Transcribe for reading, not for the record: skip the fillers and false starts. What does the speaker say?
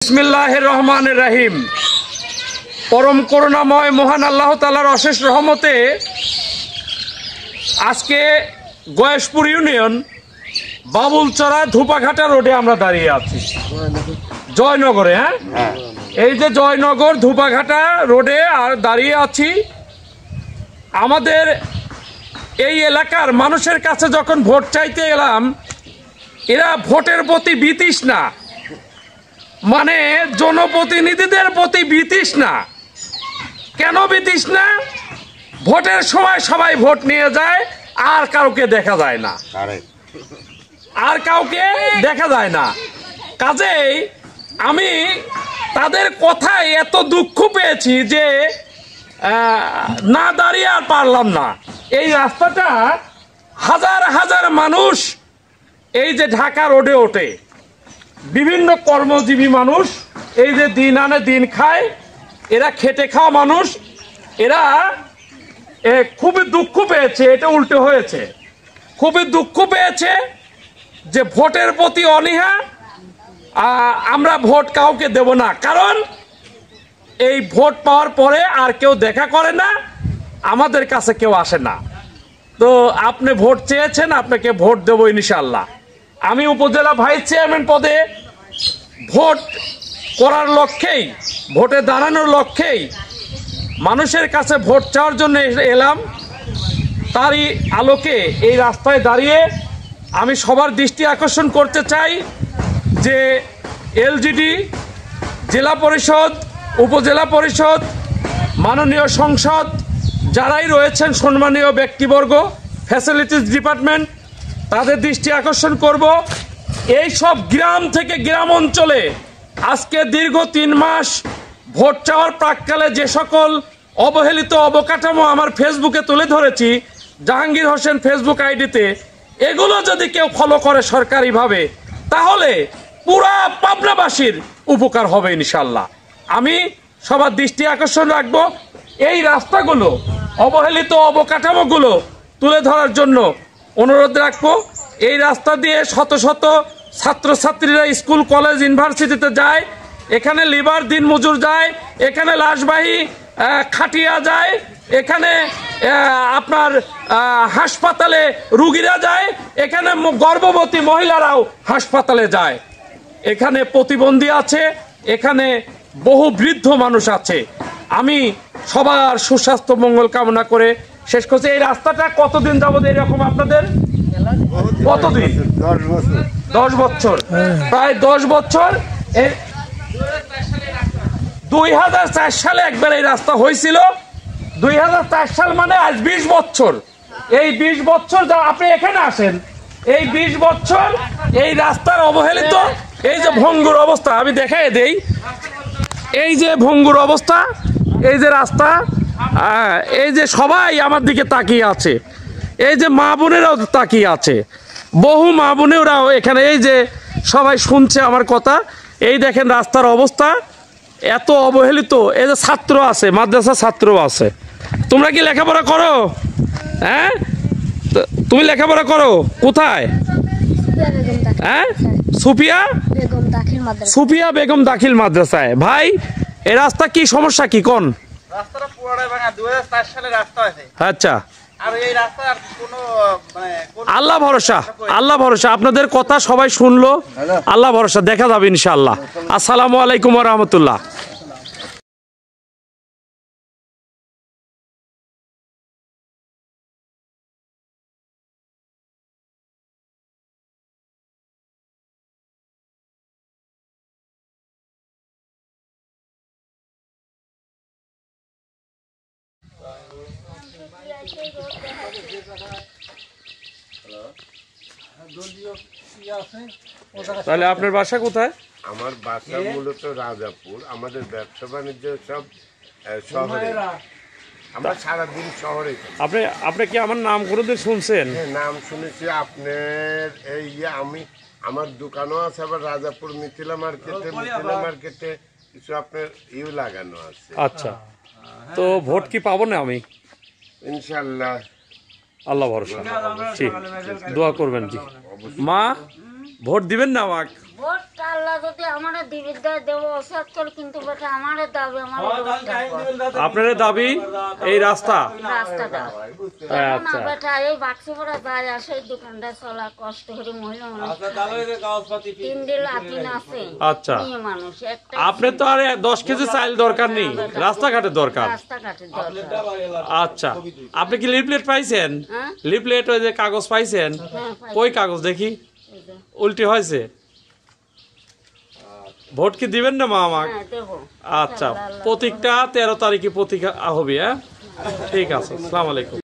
বিসমিল্লাহির রহমানির রহিম। পরম করুণাময় মহান আল্লাহ তাআলার অশেষ রহমতে আজকে গয়েশপুর ইউনিয়ন বাবুলচরা ধুপাঘাটা রোডে আমরা দাঁড়িয়ে আছি, জয়নগরে। এই যে জয়নগর ধুপাঘাটা রোডে আর দাঁড়িয়ে আছি। আমাদের এই এলাকার মানুষের কাছে যখন ভোট চাইতে এলাম, এরা ভোটের প্রতি বিতৃষ্ণা, মানে জনপ্রতিনিধিদের প্রতি বিতৃষ্ণা। কেন বিতৃষ্ণা? ভোটের সময় সবাই ভোট নিয়ে যায়, আর কাউকে দেখা যায় না, কাজেই আমি তাদের কথায় এত দুঃখ পেয়েছি যে না দাঁড়িয়ে আর পারলাম না। এই রাস্তাটা হাজার হাজার মানুষ এই যে ঢাকা রোডে ওঠে, বিভিন্ন কর্মজীবী মানুষ, এই যে দিন আনে দিন খায়, এরা খেটে খাওয়া মানুষ, এরা খুবই দুঃখ পেয়েছে। এটা উল্টো হয়েছে, খুবই দুঃখ পেয়েছে যে ভোটের প্রতি অনীহা, আমরা ভোট কাউকে দেব না, কারণ এই ভোট পাওয়ার পরে আর কেউ দেখা করে না, আমাদের কাছে কেউ আসে না। তো আপনি ভোট চেয়েছেন, আপনাকে ভোট দেবো ইনশাল্লাহ। আমি উপজেলা ভাইস চেয়ারম্যান পদে ভোট করার লক্ষ্যেই, ভোটে দাঁড়ানোর লক্ষ্যেই মানুষের কাছে ভোট চাওয়ার জন্য এলাম। তারই আলোকে এই রাস্তায় দাঁড়িয়ে আমি সবার দৃষ্টি আকর্ষণ করতে চাই যে এলজিডি, জেলা পরিষদ, উপজেলা পরিষদ, মাননীয় সংসদ, যারাই রয়েছেন সম্মানীয় ব্যক্তিবর্গ, ফ্যাসিলিটিস ডিপার্টমেন্ট, তাদের দৃষ্টি আকর্ষণ করব। এই সব গ্রাম থেকে গ্রাম অঞ্চলে আজকে দীর্ঘ 3 মাস ভোট চাওয়ার প্রাককালে যে সকল অবহেলিত অবকাঠামো আমার ফেসবুকে তুলে ধরেছি, জাহাঙ্গীর হোসেন ফেসবুক আইডিতে, এগুলো যদি কেউ ফলো করে সরকারিভাবে, তাহলে পুরা পাবনাবাসীর উপকার হবে ইনশাল্লাহ। আমি সবার দৃষ্টি আকর্ষণ রাখবো, এই রাস্তাগুলো, অবহেলিত অবকাঠামোগুলো তুলে ধরার জন্য অনুরোধ রাখবো। এই রাস্তা দিয়ে শত শত ছাত্রছাত্রীরা স্কুল, কলেজ, ইউনিভার্সিটিতে যায়, এখানে লিভার দিনমজুর যায়, এখানে লাশবাহী খাটিয়া যায়, এখানে আপনার হাসপাতালে রুগীরা যায়, এখানে গর্ভবতী মহিলারাও হাসপাতালে যায়, এখানে প্রতিবন্ধী আছে, এখানে বহু বৃদ্ধ মানুষ আছে। আমি সবার সুস্বাস্থ্য মঙ্গল কামনা করে শেষ করছি। এই রাস্তাটা কতদিন যাবত এরকম আপনাদের? কতদিন? 10 বছর, প্রায় 10 বছর। 2004 সালে একবার এই রাস্তা হয়েছিল। 2004 সাল মানে আজ 20 বছর। এই 20 বছর যা আপনি এখানে আসেন, এই 20 বছর এই রাস্তার অবহেলিত, এই যে ভঙ্গুর অবস্থা, আমি দেখাই দেই, এই যে ভঙ্গুর অবস্থা, এই যে রাস্তা, এই যে সবাই আমার দিকে তাকিয়ে আছে, এই যে মা বোনেরাও তাকিয়ে আছে, বহু মা বোনেরাও এখানে, এই যে সবাই শুনছে আমার কথা। এই দেখেন রাস্তার অবস্থা এত অবহেলিত। এই যে ছাত্র আছে, মাদ্রাসা ছাত্র আছে। তোমরা কি লেখাপড়া করো? হ্যাঁ, তুমি লেখাপড়া করো কোথায়? হ্যাঁ, সুফিয়া বেগম দাখিল মাদ্রাসায়। ভাই, এই রাস্তা কি সমস্যা, কি কোন? রাস্তাটা পুরোটাই ভাঙা, 2004 সালে রাস্তা আছে। আচ্ছা, আর এই রাস্তার কোনো আল্লাহ ভরসা, আল্লাহ ভরসা। আপনাদের কথা সবাই শুনলো, আল্লাহ ভরসা, দেখা যাবে ইনশাআল্লাহ। আসসালামু আলাইকুম ওয়া রাহমাতুল্লাহ। তাহলে আপনার বাসা কোথায়? আমার বাসা মূলত রাজাপুর। আমাদের ব্যবসা বাণিজ্য সব শহরে, আমরা সারাদিন শহরে। আপনি কি আমার নাম কোনোদিন শুনছেন? নাম শুনেছি আপনার। এই আমি, আমার দোকানও আছে আবার রাজাপুর মিথিলা মার্কেটে কিছু আপনার লাগানো আছে। আচ্ছা, তো ভোট কি পাবো না আমি? ইনশাল্লাহ, আল্লাহ ভরসা। ঠিক, দোয়া করবেন জি। মা, ভোট দিবেন না আমাকে? ভোট আল্লাহ যদি আমার দিবি দেবো অসত্তর, কিন্তু বেটা আমার দাবি আমার আপনার দাবি এই রাস্তা। রাস্তাটা না বেটা, এই বাক্সপুরা যায় আসে দোকানটা চলা কষ্ট করে মহিলা মানুষ 3 দিন লাতিন আছে। আচ্ছা, মেয়ে মানুষ একটা আপনার তো আর 10 কেজি চাল দরকার নেই, রাস্তাঘাটের দরকার। রাস্তাঘাটের দরকার। আচ্ছা, আপনি কি লিফলেট পাইছেন? হ্যাঁ? লিফলেট ওই যে কাগজ পাইছেন? হ্যাঁ, পাইছি। কই কাগজ দেখি, এই যে, উল্টি হয়েছে। ভোট কি দিবেন না মা আমাকে? হ্যাঁ, দেবো। আচ্ছা, প্রতীকটা 13 তারিখে প্রতীক হবে। হ্যাঁ, ঠিক আছে, আসসালামু আলাইকুম।